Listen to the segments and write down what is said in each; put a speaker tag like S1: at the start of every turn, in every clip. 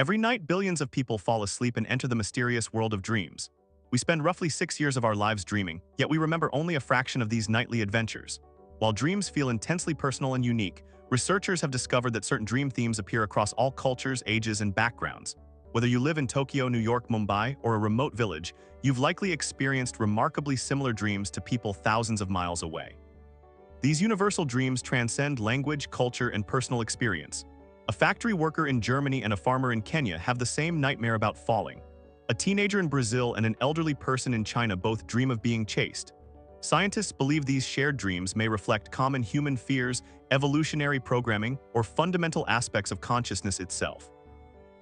S1: Every night, billions of people fall asleep and enter the mysterious world of dreams. We spend roughly 6 years of our lives dreaming, yet we remember only a fraction of these nightly adventures. While dreams feel intensely personal and unique, researchers have discovered that certain dream themes appear across all cultures, ages, and backgrounds. Whether you live in Tokyo, New York, Mumbai, or a remote village, you've likely experienced remarkably similar dreams to people thousands of miles away. These universal dreams transcend language, culture, and personal experience. A factory worker in Germany and a farmer in Kenya have the same nightmare about falling. A teenager in Brazil and an elderly person in China both dream of being chased. Scientists believe these shared dreams may reflect common human fears, evolutionary programming, or fundamental aspects of consciousness itself.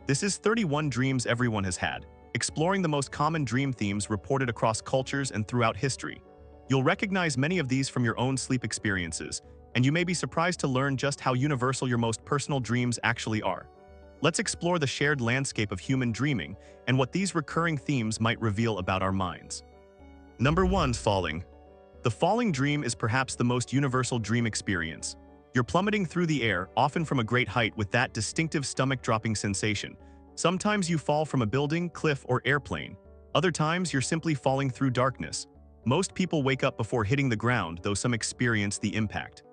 S1: This is 31 Dreams Everyone Has Had, exploring the most common dream themes reported across cultures and throughout history. You'll recognize many of these from your own sleep experiences, and you may be surprised to learn just how universal your most personal dreams actually are. Let's explore the shared landscape of human dreaming and what these recurring themes might reveal about our minds. Number 1. Falling. The falling dream is perhaps the most universal dream experience. You're plummeting through the air, often from a great height, with that distinctive stomach-dropping sensation. Sometimes you fall from a building, cliff, or airplane. Other times you're simply falling through darkness. Most people wake up before hitting the ground, though some experience the impact.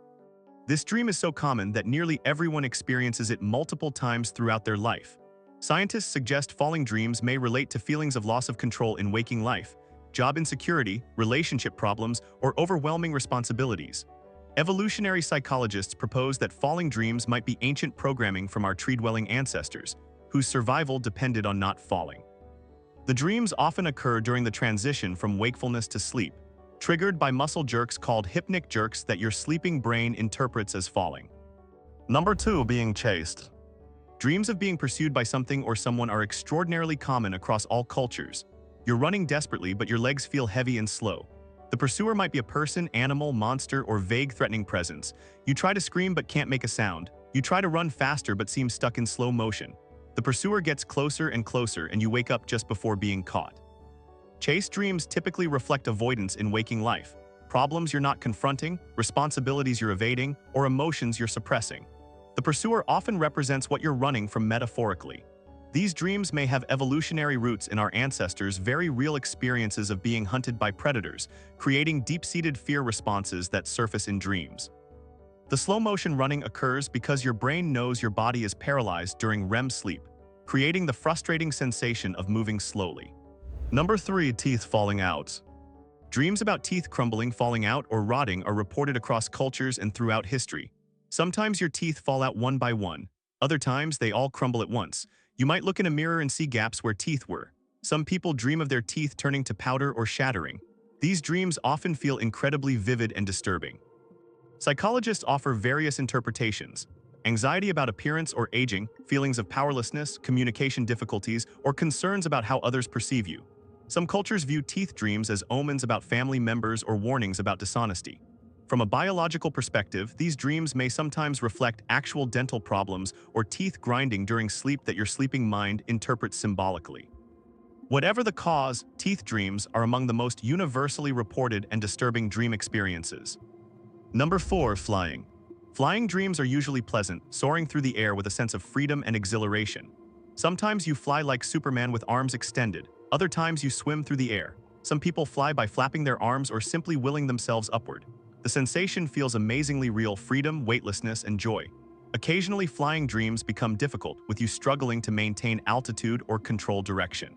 S1: This dream is so common that nearly everyone experiences it multiple times throughout their life. Scientists suggest falling dreams may relate to feelings of loss of control in waking life, job insecurity, relationship problems, or overwhelming responsibilities. Evolutionary psychologists propose that falling dreams might be ancient programming from our tree-dwelling ancestors, whose survival depended on not falling. The dreams often occur during the transition from wakefulness to sleep, triggered by muscle jerks called hypnic jerks that your sleeping brain interprets as falling. Number 2. Being chased. Dreams of being pursued by something or someone are extraordinarily common across all cultures. You're running desperately, but your legs feel heavy and slow. The pursuer might be a person, animal, monster, or vague threatening presence. You try to scream but can't make a sound. You try to run faster but seem stuck in slow motion. The pursuer gets closer and closer, and you wake up just before being caught. Chase dreams typically reflect avoidance in waking life, problems you're not confronting, responsibilities you're evading, or emotions you're suppressing. The pursuer often represents what you're running from metaphorically. These dreams may have evolutionary roots in our ancestors' very real experiences of being hunted by predators, creating deep-seated fear responses that surface in dreams. The slow-motion running occurs because your brain knows your body is paralyzed during REM sleep, creating the frustrating sensation of moving slowly. Number 3. Teeth falling out. Dreams about teeth crumbling, falling out, or rotting are reported across cultures and throughout history. Sometimes your teeth fall out one by one. Other times, they all crumble at once. You might look in a mirror and see gaps where teeth were. Some people dream of their teeth turning to powder or shattering. These dreams often feel incredibly vivid and disturbing. Psychologists offer various interpretations: anxiety about appearance or aging, feelings of powerlessness, communication difficulties, or concerns about how others perceive you. Some cultures view teeth dreams as omens about family members or warnings about dishonesty. From a biological perspective, these dreams may sometimes reflect actual dental problems or teeth grinding during sleep that your sleeping mind interprets symbolically. Whatever the cause, teeth dreams are among the most universally reported and disturbing dream experiences. Number 4. Flying. Flying dreams are usually pleasant, soaring through the air with a sense of freedom and exhilaration. Sometimes you fly like Superman with arms extended. Other times you swim through the air. Some people fly by flapping their arms or simply willing themselves upward. The sensation feels amazingly real: freedom, weightlessness, and joy. Occasionally, flying dreams become difficult, with you struggling to maintain altitude or control direction.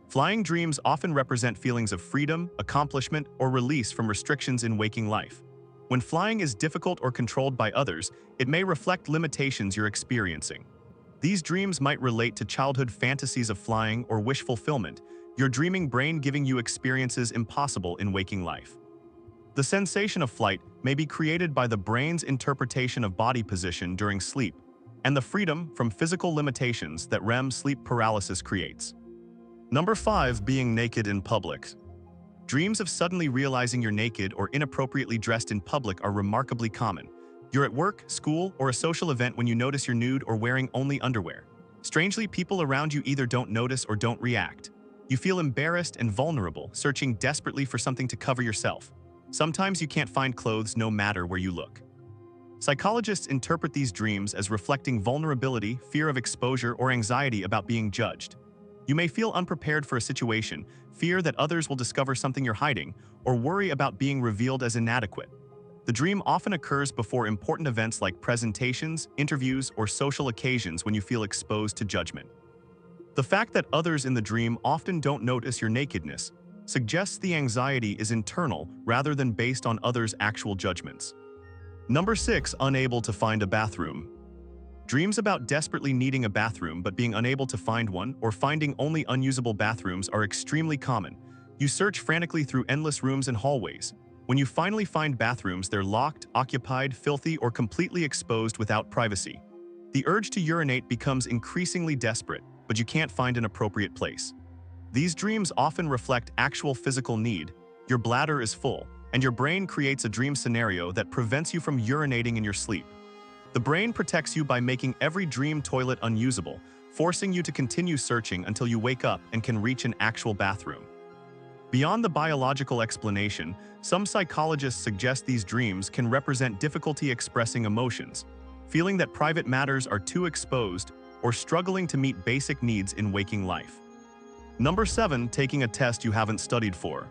S1: Flying dreams often represent feelings of freedom, accomplishment, or release from restrictions in waking life. When flying is difficult or controlled by others, it may reflect limitations you're experiencing. These dreams might relate to childhood fantasies of flying or wish fulfillment, your dreaming brain giving you experiences impossible in waking life. The sensation of flight may be created by the brain's interpretation of body position during sleep, and the freedom from physical limitations that REM sleep paralysis creates. Number 5. Being naked in public. Dreams of suddenly realizing you're naked or inappropriately dressed in public are remarkably common. You're at work, school, or a social event when you notice you're nude or wearing only underwear. Strangely, people around you either don't notice or don't react. You feel embarrassed and vulnerable, searching desperately for something to cover yourself. Sometimes you can't find clothes no matter where you look. Psychologists interpret these dreams as reflecting vulnerability, fear of exposure, or anxiety about being judged. You may feel unprepared for a situation, fear that others will discover something you're hiding, or worry about being revealed as inadequate. The dream often occurs before important events like presentations, interviews, or social occasions when you feel exposed to judgment. The fact that others in the dream often don't notice your nakedness suggests the anxiety is internal rather than based on others' actual judgments. Number 6. Unable to find a bathroom. Dreams about desperately needing a bathroom but being unable to find one or finding only unusable bathrooms are extremely common. You search frantically through endless rooms and hallways. When you finally find bathrooms, they're locked, occupied, filthy, or completely exposed without privacy. The urge to urinate becomes increasingly desperate, but you can't find an appropriate place. These dreams often reflect actual physical need. Your bladder is full, and your brain creates a dream scenario that prevents you from urinating in your sleep. The brain protects you by making every dream toilet unusable, forcing you to continue searching until you wake up and can reach an actual bathroom. Beyond the biological explanation, some psychologists suggest these dreams can represent difficulty expressing emotions, feeling that private matters are too exposed, or struggling to meet basic needs in waking life. Number 7. Taking a test you haven't studied for.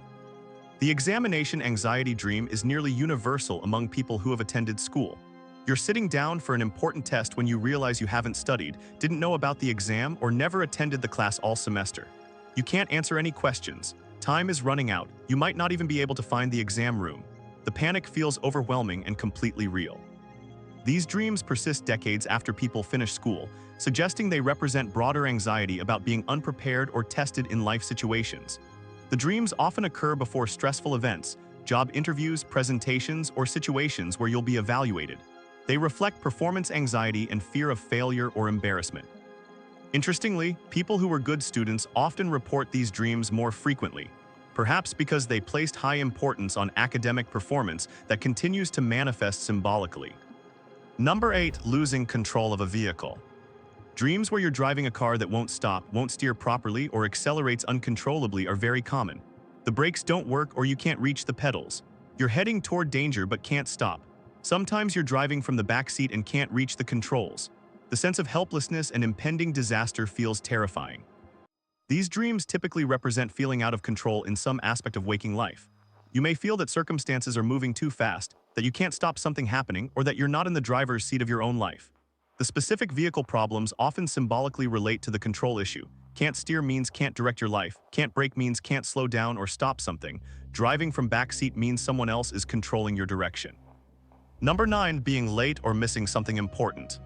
S1: The examination anxiety dream is nearly universal among people who have attended school. You're sitting down for an important test when you realize you haven't studied, didn't know about the exam, or never attended the class all semester. You can't answer any questions. Time is running out. You might not even be able to find the exam room. The panic feels overwhelming and completely real. These dreams persist decades after people finish school, suggesting they represent broader anxiety about being unprepared or tested in life situations. The dreams often occur before stressful events, job interviews, presentations, or situations where you'll be evaluated. They reflect performance anxiety and fear of failure or embarrassment. Interestingly, people who were good students often report these dreams more frequently, perhaps because they placed high importance on academic performance that continues to manifest symbolically. Number 8. Losing control of a vehicle. Dreams where you're driving a car that won't stop, won't steer properly, or accelerates uncontrollably are very common. The brakes don't work or you can't reach the pedals. You're heading toward danger but can't stop. Sometimes you're driving from the back seat and can't reach the controls. The sense of helplessness and impending disaster feels terrifying. These dreams typically represent feeling out of control in some aspect of waking life. You may feel that circumstances are moving too fast, that you can't stop something happening, or that you're not in the driver's seat of your own life. The specific vehicle problems often symbolically relate to the control issue. Can't steer means can't direct your life. Can't brake means can't slow down or stop something. Driving from backseat means someone else is controlling your direction. Number 9. Being late or missing something important.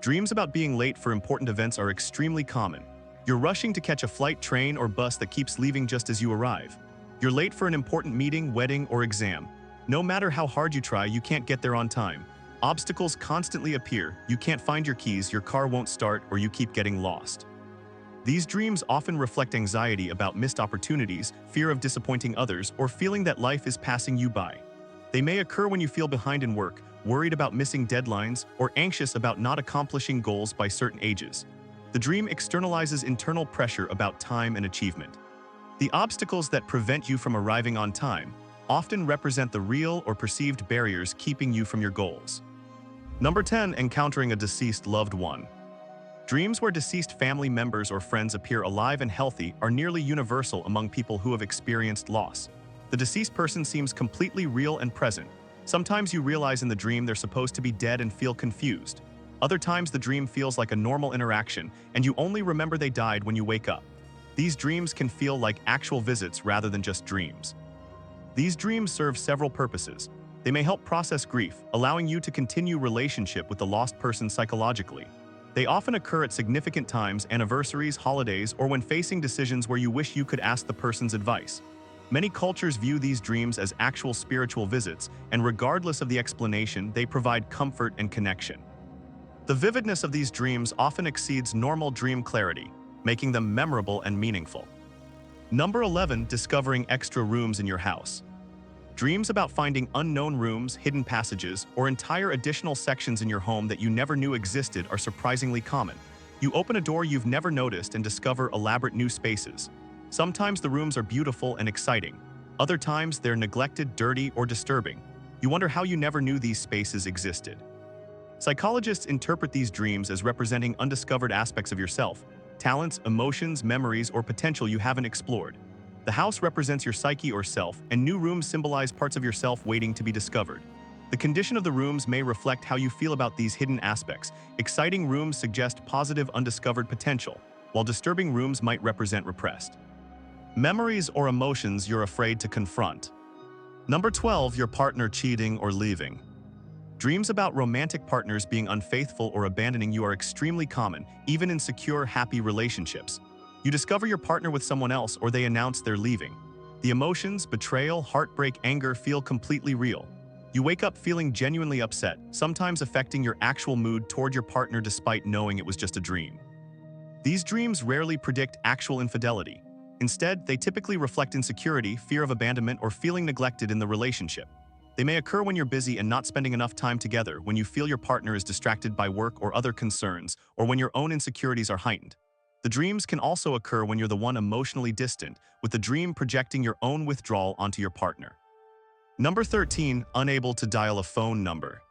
S1: Dreams about being late for important events are extremely common. You're rushing to catch a flight, train, or bus that keeps leaving just as you arrive. You're late for an important meeting, wedding, or exam. No matter how hard you try, you can't get there on time. Obstacles constantly appear. You can't find your keys, your car won't start, or you keep getting lost. These dreams often reflect anxiety about missed opportunities, fear of disappointing others, or feeling that life is passing you by. They may occur when you feel behind in work, worried about missing deadlines, or anxious about not accomplishing goals by certain ages. The dream externalizes internal pressure about time and achievement. The obstacles that prevent you from arriving on time often represent the real or perceived barriers keeping you from your goals. Number 10. Encountering a deceased loved one. Dreams where deceased family members or friends appear alive and healthy are nearly universal among people who have experienced loss. The deceased person seems completely real and present. Sometimes you realize in the dream they're supposed to be dead and feel confused. Other times the dream feels like a normal interaction, and you only remember they died when you wake up. These dreams can feel like actual visits rather than just dreams. These dreams serve several purposes. They may help process grief, allowing you to continue relationship with the lost person psychologically. They often occur at significant times, anniversaries, holidays, or when facing decisions where you wish you could ask the person's advice. Many cultures view these dreams as actual spiritual visits, and regardless of the explanation, they provide comfort and connection. The vividness of these dreams often exceeds normal dream clarity, making them memorable and meaningful. Number 11. Discovering extra rooms in your house. Dreams about finding unknown rooms, hidden passages, or entire additional sections in your home that you never knew existed are surprisingly common. You open a door you've never noticed and discover elaborate new spaces. Sometimes the rooms are beautiful and exciting. Other times they're neglected, dirty, or disturbing. You wonder how you never knew these spaces existed. Psychologists interpret these dreams as representing undiscovered aspects of yourself, talents, emotions, memories, or potential you haven't explored. The house represents your psyche or self, and new rooms symbolize parts of yourself waiting to be discovered. The condition of the rooms may reflect how you feel about these hidden aspects. Exciting rooms suggest positive, undiscovered potential, while disturbing rooms might represent repressed memories or emotions you're afraid to confront. Number 12, your partner cheating or leaving. Dreams about romantic partners being unfaithful or abandoning you are extremely common, even in secure, happy relationships. You discover your partner with someone else or they announce they're leaving. The emotions, betrayal, heartbreak, anger feel completely real. You wake up feeling genuinely upset, sometimes affecting your actual mood toward your partner despite knowing it was just a dream. These dreams rarely predict actual infidelity. Instead, they typically reflect insecurity, fear of abandonment, or feeling neglected in the relationship. They may occur when you're busy and not spending enough time together, when you feel your partner is distracted by work or other concerns, or when your own insecurities are heightened. The dreams can also occur when you're the one emotionally distant, with the dream projecting your own withdrawal onto your partner. Number 13, unable to dial a phone number.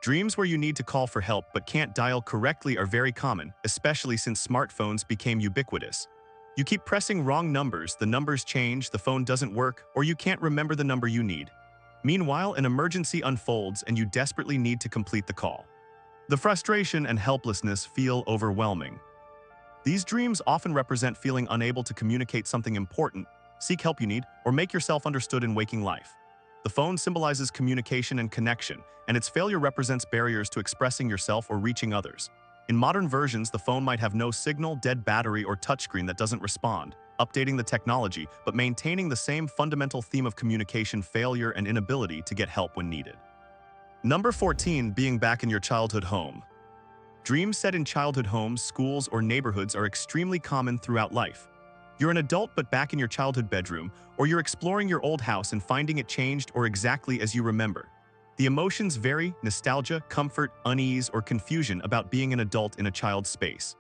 S1: Dreams where you need to call for help but can't dial correctly are very common, especially since smartphones became ubiquitous. You keep pressing wrong numbers, the numbers change, the phone doesn't work, or you can't remember the number you need. Meanwhile, an emergency unfolds and you desperately need to complete the call. The frustration and helplessness feel overwhelming. These dreams often represent feeling unable to communicate something important, seek help you need, or make yourself understood in waking life. The phone symbolizes communication and connection, and its failure represents barriers to expressing yourself or reaching others. In modern versions, the phone might have no signal, dead battery, or touchscreen that doesn't respond, updating the technology, but maintaining the same fundamental theme of communication failure and inability to get help when needed. Number 14, being back in your childhood home. Dreams set in childhood homes, schools, or neighborhoods are extremely common throughout life. You're an adult but back in your childhood bedroom, or you're exploring your old house and finding it changed or exactly as you remember. The emotions vary: nostalgia, comfort, unease, or confusion about being an adult in a child's space.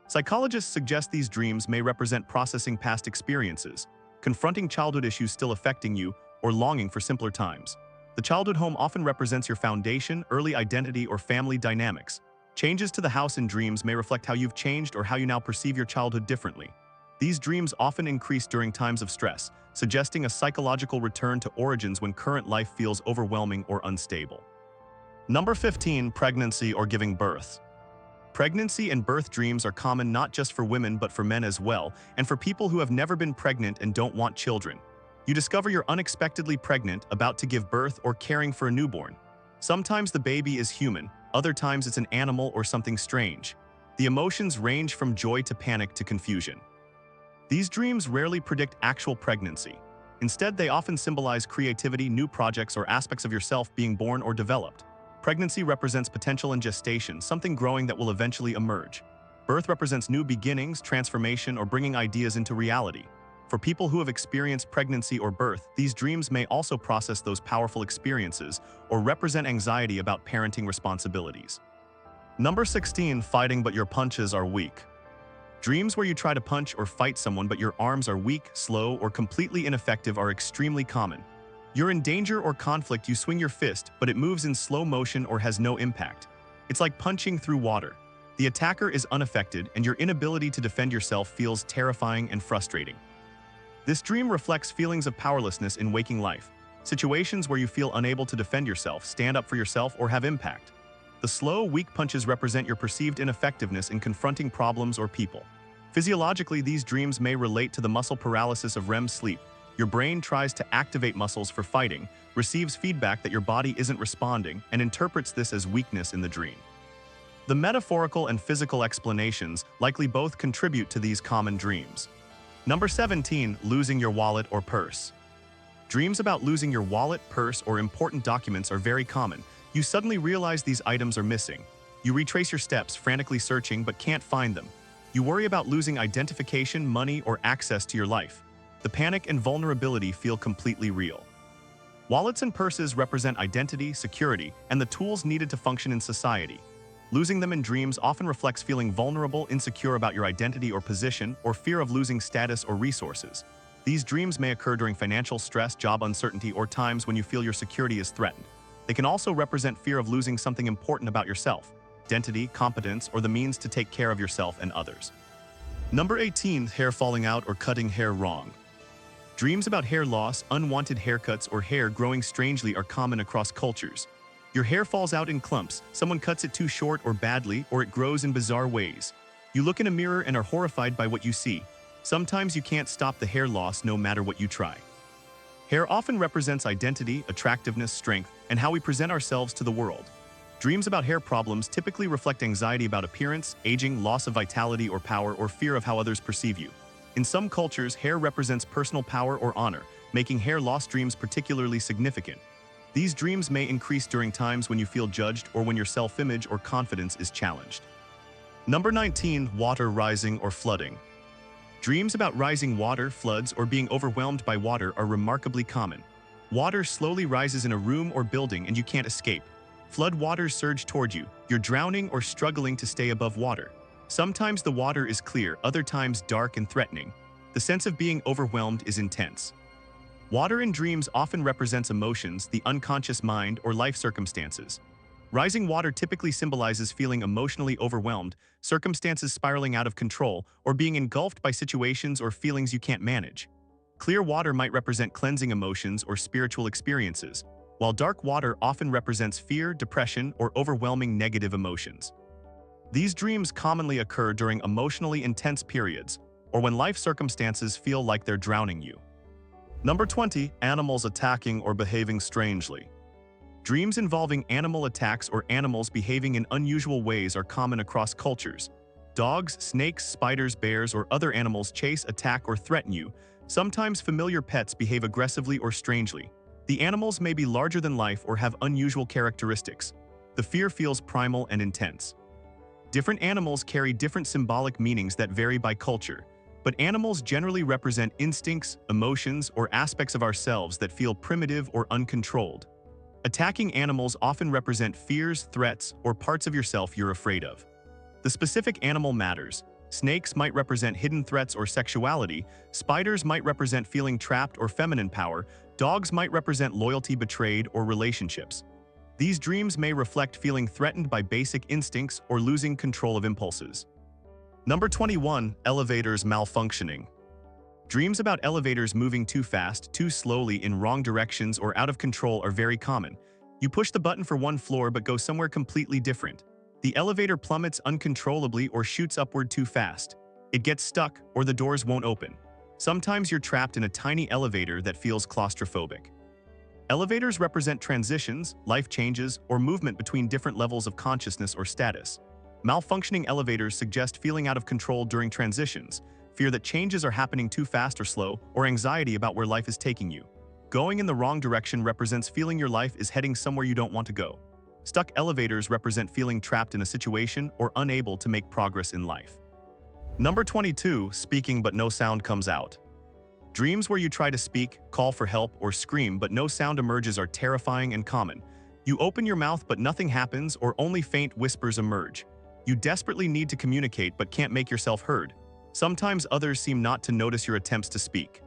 S1: Psychologists suggest these dreams may represent processing past experiences, confronting childhood issues still affecting you, or longing for simpler times. The childhood home often represents your foundation, early identity, or family dynamics. Changes to the house in dreams may reflect how you've changed or how you now perceive your childhood differently. These dreams often increase during times of stress, suggesting a psychological return to origins when current life feels overwhelming or unstable. Number 15, pregnancy or giving birth. Pregnancy and birth dreams are common not just for women but for men as well, and for people who have never been pregnant and don't want children. You discover you're unexpectedly pregnant, about to give birth, or caring for a newborn. Sometimes the baby is human, other times it's an animal or something strange. The emotions range from joy to panic to confusion. These dreams rarely predict actual pregnancy. Instead, they often symbolize creativity, new projects, or aspects of yourself being born or developed. Pregnancy represents potential and gestation, something growing that will eventually emerge. Birth represents new beginnings, transformation, or bringing ideas into reality. For people who have experienced pregnancy or birth, these dreams may also process those powerful experiences or represent anxiety about parenting responsibilities. Number 16, fighting but your punches are weak. Dreams where you try to punch or fight someone but your arms are weak, slow, or completely ineffective are extremely common. You're in danger or conflict, you swing your fist, but it moves in slow motion or has no impact. It's like punching through water. The attacker is unaffected, and your inability to defend yourself feels terrifying and frustrating. This dream reflects feelings of powerlessness in waking life, situations where you feel unable to defend yourself, stand up for yourself, or have impact. The slow, weak punches represent your perceived ineffectiveness in confronting problems or people. Physiologically, these dreams may relate to the muscle paralysis of REM sleep. Your brain tries to activate muscles for fighting, receives feedback that your body isn't responding, and interprets this as weakness in the dream. The metaphorical and physical explanations likely both contribute to these common dreams. Number 17, losing your wallet or purse. Dreams about losing your wallet, purse, or important documents are very common. You suddenly realize these items are missing. You retrace your steps, frantically searching, but can't find them. You worry about losing identification, money, or access to your life. The panic and vulnerability feel completely real. Wallets and purses represent identity, security, and the tools needed to function in society. Losing them in dreams often reflects feeling vulnerable, insecure about your identity or position, or fear of losing status or resources. These dreams may occur during financial stress, job uncertainty, or times when you feel your security is threatened. They can also represent fear of losing something important about yourself, identity, competence, or the means to take care of yourself and others. Number 18, hair falling out or cutting hair wrong. Dreams about hair loss, unwanted haircuts, or hair growing strangely are common across cultures. Your hair falls out in clumps, someone cuts it too short or badly, or it grows in bizarre ways. You look in a mirror and are horrified by what you see. Sometimes you can't stop the hair loss no matter what you try. Hair often represents identity, attractiveness, strength, and how we present ourselves to the world. Dreams about hair problems typically reflect anxiety about appearance, aging, loss of vitality or power, or fear of how others perceive you. In some cultures, hair represents personal power or honor, making hair loss dreams particularly significant. These dreams may increase during times when you feel judged or when your self-image or confidence is challenged. Number 19, water rising or flooding. Dreams about rising water, floods, or being overwhelmed by water are remarkably common. Water slowly rises in a room or building and you can't escape. Flood waters surge toward you. You're drowning or struggling to stay above water. Sometimes the water is clear, other times dark and threatening. The sense of being overwhelmed is intense. Water in dreams often represents emotions, the unconscious mind, or life circumstances. Rising water typically symbolizes feeling emotionally overwhelmed, circumstances spiraling out of control, or being engulfed by situations or feelings you can't manage. Clear water might represent cleansing emotions or spiritual experiences, while dark water often represents fear, depression, or overwhelming negative emotions. These dreams commonly occur during emotionally intense periods, or when life circumstances feel like they're drowning you. Number 20, animals attacking or behaving strangely. Dreams involving animal attacks or animals behaving in unusual ways are common across cultures. Dogs, snakes, spiders, bears, or other animals chase, attack, or threaten you. Sometimes familiar pets behave aggressively or strangely. The animals may be larger than life or have unusual characteristics. The fear feels primal and intense. Different animals carry different symbolic meanings that vary by culture, but animals generally represent instincts, emotions, or aspects of ourselves that feel primitive or uncontrolled. Attacking animals often represent fears, threats, or parts of yourself you're afraid of. The specific animal matters. Snakes might represent hidden threats or sexuality, spiders might represent feeling trapped or feminine power, dogs might represent loyalty betrayed or relationships. These dreams may reflect feeling threatened by basic instincts or losing control of impulses. Number 21, elevators malfunctioning. Dreams about elevators moving too fast, too slowly, in wrong directions, or out of control are very common. You push the button for one floor but go somewhere completely different. The elevator plummets uncontrollably or shoots upward too fast. It gets stuck, or the doors won't open. Sometimes you're trapped in a tiny elevator that feels claustrophobic. Elevators represent transitions, life changes, or movement between different levels of consciousness or status. Malfunctioning elevators suggest feeling out of control during transitions, fear that changes are happening too fast or slow, or anxiety about where life is taking you. Going in the wrong direction represents feeling your life is heading somewhere you don't want to go. Stuck elevators represent feeling trapped in a situation or unable to make progress in life. Number 22, speaking but no sound comes out. Dreams where you try to speak, call for help, or scream but no sound emerges are terrifying and common. You open your mouth but nothing happens, or only faint whispers emerge. You desperately need to communicate but can't make yourself heard. Sometimes others seem not to notice your attempts to speak.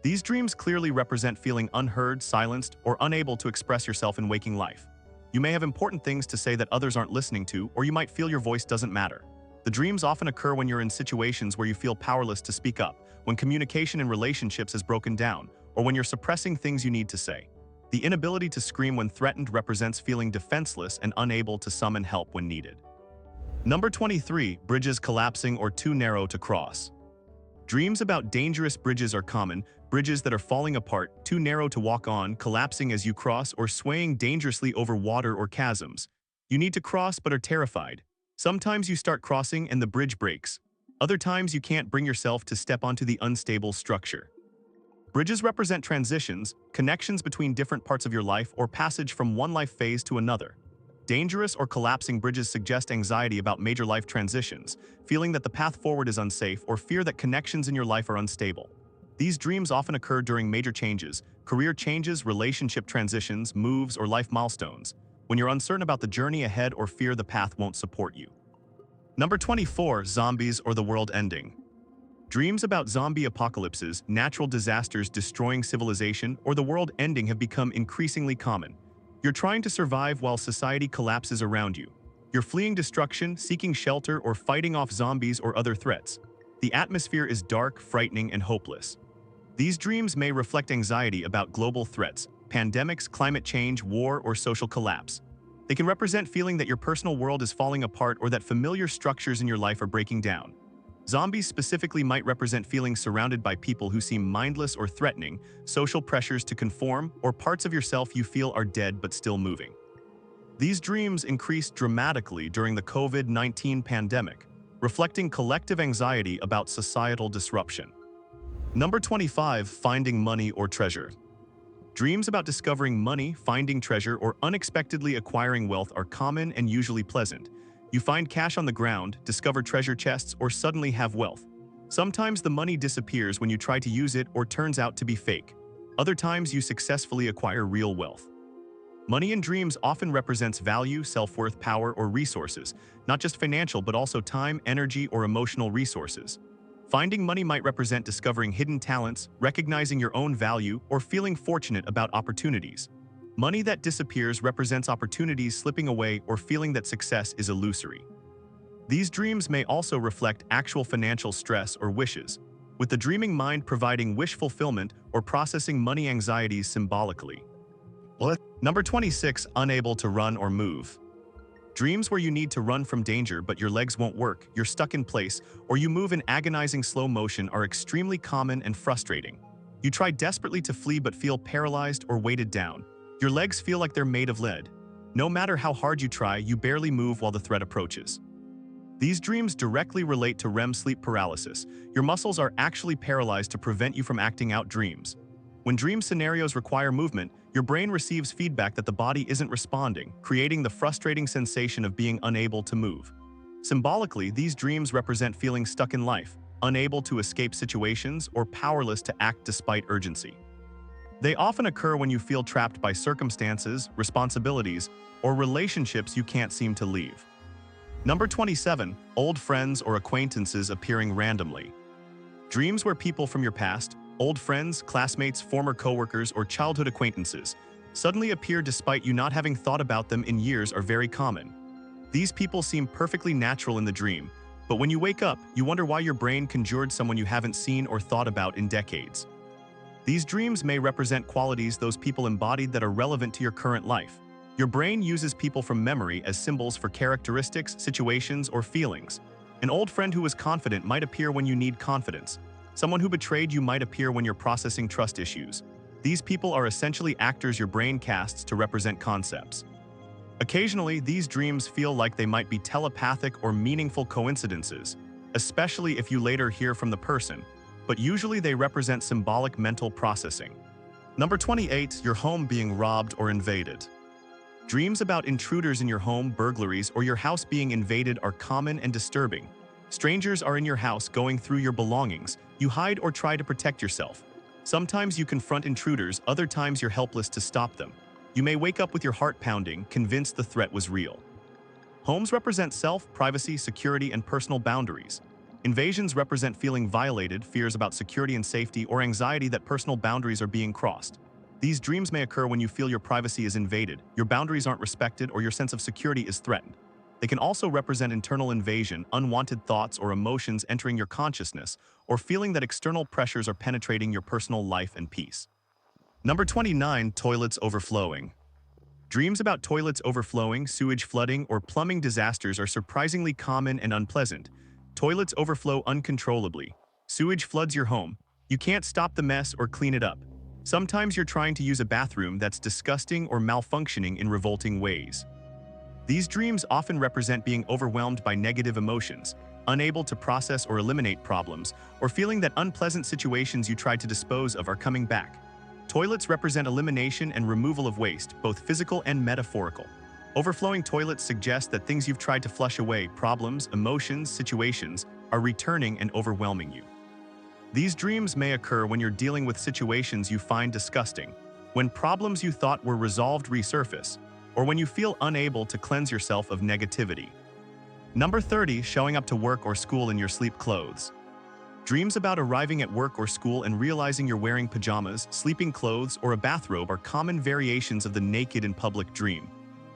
S1: These dreams clearly represent feeling unheard, silenced, or unable to express yourself in waking life. You may have important things to say that others aren't listening to, or you might feel your voice doesn't matter. The dreams often occur when you're in situations where you feel powerless to speak up, when communication in relationships has broken down, or when you're suppressing things you need to say. The inability to scream when threatened represents feeling defenseless and unable to summon help when needed. Number 23, bridges collapsing or too narrow to cross. Dreams about dangerous bridges are common, bridges that are falling apart, too narrow to walk on, collapsing as you cross, or swaying dangerously over water or chasms. You need to cross but are terrified. Sometimes you start crossing and the bridge breaks. Other times you can't bring yourself to step onto the unstable structure. Bridges represent transitions, connections between different parts of your life, or passage from one life phase to another. Dangerous or collapsing bridges suggest anxiety about major life transitions, feeling that the path forward is unsafe, or fear that connections in your life are unstable. These dreams often occur during major changes, career changes, relationship transitions, moves, or life milestones, when you're uncertain about the journey ahead or fear the path won't support you. Number 24, zombies or the world ending. Dreams about zombie apocalypses, natural disasters destroying civilization, or the world ending have become increasingly common. You're trying to survive while society collapses around you. You're fleeing destruction, seeking shelter, or fighting off zombies or other threats. The atmosphere is dark, frightening, and hopeless. These dreams may reflect anxiety about global threats, pandemics, climate change, war, or social collapse. They can represent feeling that your personal world is falling apart or that familiar structures in your life are breaking down. Zombies specifically might represent feeling surrounded by people who seem mindless or threatening, social pressures to conform, or parts of yourself you feel are dead but still moving. These dreams increased dramatically during the COVID-19 pandemic, reflecting collective anxiety about societal disruption. Number 25, finding money or treasure. Dreams about discovering money, finding treasure, or unexpectedly acquiring wealth are common and usually pleasant. You find cash on the ground, discover treasure chests, or suddenly have wealth. Sometimes the money disappears when you try to use it or turns out to be fake. Other times you successfully acquire real wealth. Money in dreams often represents value, self-worth, power, or resources, not just financial but also time, energy, or emotional resources. Finding money might represent discovering hidden talents, recognizing your own value, or feeling fortunate about opportunities. Money that disappears represents opportunities slipping away or feeling that success is illusory. These dreams may also reflect actual financial stress or wishes, with the dreaming mind providing wish fulfillment or processing money anxieties symbolically. Number 26, unable to run or move. Dreams where you need to run from danger but your legs won't work, you're stuck in place, or you move in agonizing slow motion are extremely common and frustrating. You try desperately to flee but feel paralyzed or weighted down. Your legs feel like they're made of lead. No matter how hard you try, you barely move while the threat approaches. These dreams directly relate to REM sleep paralysis. Your muscles are actually paralyzed to prevent you from acting out dreams. When dream scenarios require movement, your brain receives feedback that the body isn't responding, creating the frustrating sensation of being unable to move. Symbolically, these dreams represent feeling stuck in life, unable to escape situations, or powerless to act despite urgency. They often occur when you feel trapped by circumstances, responsibilities, or relationships you can't seem to leave. Number 27, old friends or acquaintances appearing randomly. Dreams where people from your past, old friends, classmates, former coworkers, or childhood acquaintances suddenly appear despite you not having thought about them in years are very common. These people seem perfectly natural in the dream, but when you wake up, you wonder why your brain conjured someone you haven't seen or thought about in decades. These dreams may represent qualities those people embodied that are relevant to your current life. Your brain uses people from memory as symbols for characteristics, situations, or feelings. An old friend who was confident might appear when you need confidence. Someone who betrayed you might appear when you're processing trust issues. These people are essentially actors your brain casts to represent concepts. Occasionally, these dreams feel like they might be telepathic or meaningful coincidences, especially if you later hear from the person, but usually they represent symbolic mental processing. Number 28, your home being robbed or invaded. Dreams about intruders in your home, burglaries, or your house being invaded are common and disturbing. Strangers are in your house going through your belongings. You hide or try to protect yourself. Sometimes you confront intruders, other times you're helpless to stop them. You may wake up with your heart pounding, convinced the threat was real. Homes represent self, privacy, security, and personal boundaries. Invasions represent feeling violated, fears about security and safety, or anxiety that personal boundaries are being crossed. These dreams may occur when you feel your privacy is invaded, your boundaries aren't respected, or your sense of security is threatened. They can also represent internal invasion, unwanted thoughts or emotions entering your consciousness, or feeling that external pressures are penetrating your personal life and peace. Number 29, toilets overflowing. Dreams about toilets overflowing, sewage flooding, or plumbing disasters are surprisingly common and unpleasant. Toilets overflow uncontrollably. Sewage floods your home. You can't stop the mess or clean it up. Sometimes you're trying to use a bathroom that's disgusting or malfunctioning in revolting ways. These dreams often represent being overwhelmed by negative emotions, unable to process or eliminate problems, or feeling that unpleasant situations you tried to dispose of are coming back. Toilets represent elimination and removal of waste, both physical and metaphorical. Overflowing toilets suggest that things you've tried to flush away, problems, emotions, situations, are returning and overwhelming you. These dreams may occur when you're dealing with situations you find disgusting, when problems you thought were resolved resurface, or when you feel unable to cleanse yourself of negativity. Number 30, showing up to work or school in your sleep clothes. Dreams about arriving at work or school and realizing you're wearing pajamas, sleeping clothes, or a bathrobe are common variations of the naked in public dream.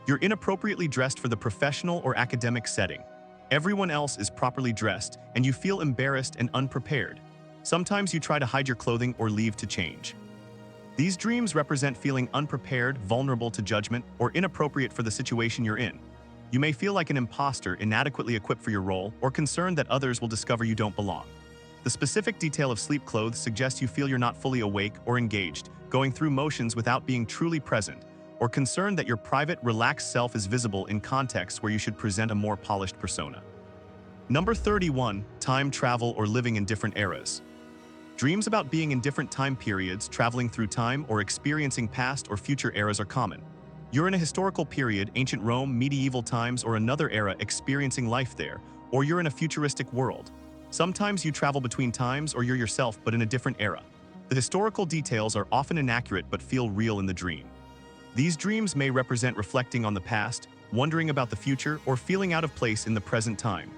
S1: You're inappropriately dressed for the professional or academic setting. Everyone else is properly dressed, and you feel embarrassed and unprepared. Sometimes you try to hide your clothing or leave to change. These dreams represent feeling unprepared, vulnerable to judgment, or inappropriate for the situation you're in. You may feel like an imposter, inadequately equipped for your role, or concerned that others will discover you don't belong. The specific detail of sleep clothes suggests you feel you're not fully awake or engaged, going through motions without being truly present, or concerned that your private, relaxed self is visible in contexts where you should present a more polished persona. Number 31. Time travel or living in different eras. Dreams about being in different time periods, traveling through time, or experiencing past or future eras are common. You're in a historical period, ancient Rome, medieval times, or another era experiencing life there, or you're in a futuristic world. Sometimes you travel between times or you're yourself but in a different era. The historical details are often inaccurate but feel real in the dream. These dreams may represent reflecting on the past, wondering about the future, or feeling out of place in the present time.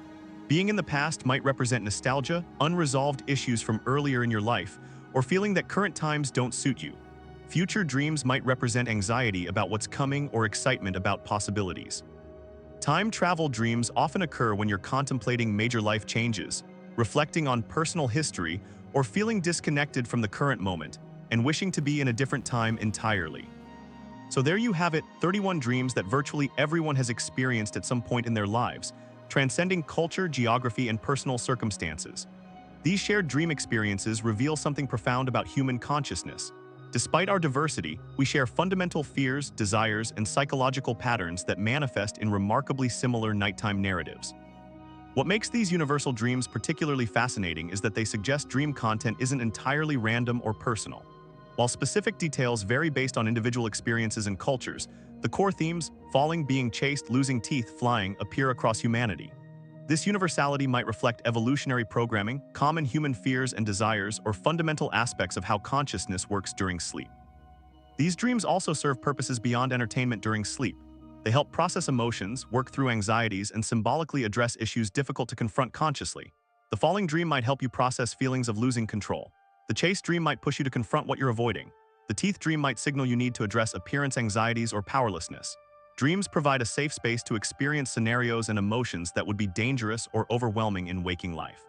S1: Being in the past might represent nostalgia, unresolved issues from earlier in your life, or feeling that current times don't suit you. Future dreams might represent anxiety about what's coming or excitement about possibilities. Time travel dreams often occur when you're contemplating major life changes, reflecting on personal history, or feeling disconnected from the current moment and wishing to be in a different time entirely. So there you have it, 31 dreams that virtually everyone has experienced at some point in their lives, transcending culture, geography, and personal circumstances. These shared dream experiences reveal something profound about human consciousness. Despite our diversity, we share fundamental fears, desires, and psychological patterns that manifest in remarkably similar nighttime narratives. What makes these universal dreams particularly fascinating is that they suggest dream content isn't entirely random or personal. While specific details vary based on individual experiences and cultures, the core themes, falling, being chased, losing teeth, flying, appear across humanity. This universality might reflect evolutionary programming, common human fears and desires, or fundamental aspects of how consciousness works during sleep. These dreams also serve purposes beyond entertainment during sleep. They help process emotions, work through anxieties, and symbolically address issues difficult to confront consciously. The falling dream might help you process feelings of losing control. The chase dream might push you to confront what you're avoiding. The teeth dream might signal you need to address appearance anxieties or powerlessness. Dreams provide a safe space to experience scenarios and emotions that would be dangerous or overwhelming in waking life.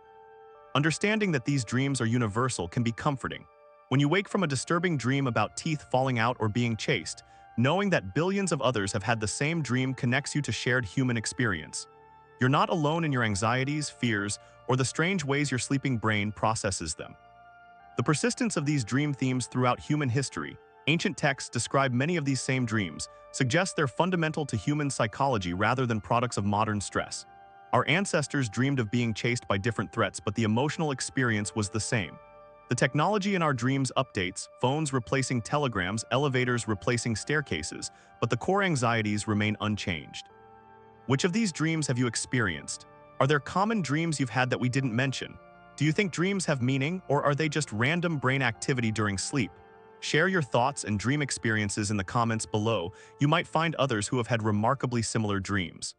S1: Understanding that these dreams are universal can be comforting. When you wake from a disturbing dream about teeth falling out or being chased, knowing that billions of others have had the same dream connects you to shared human experience. You're not alone in your anxieties, fears, or the strange ways your sleeping brain processes them. The persistence of these dream themes throughout human history, ancient texts describe many of these same dreams, suggest they're fundamental to human psychology rather than products of modern stress. Our ancestors dreamed of being chased by different threats, but the emotional experience was the same. The technology in our dreams updates, phones replacing telegrams, elevators replacing staircases, but the core anxieties remain unchanged. Which of these dreams have you experienced? Are there common dreams you've had that we didn't mention? Do you think dreams have meaning, or are they just random brain activity during sleep? Share your thoughts and dream experiences in the comments below. You might find others who have had remarkably similar dreams.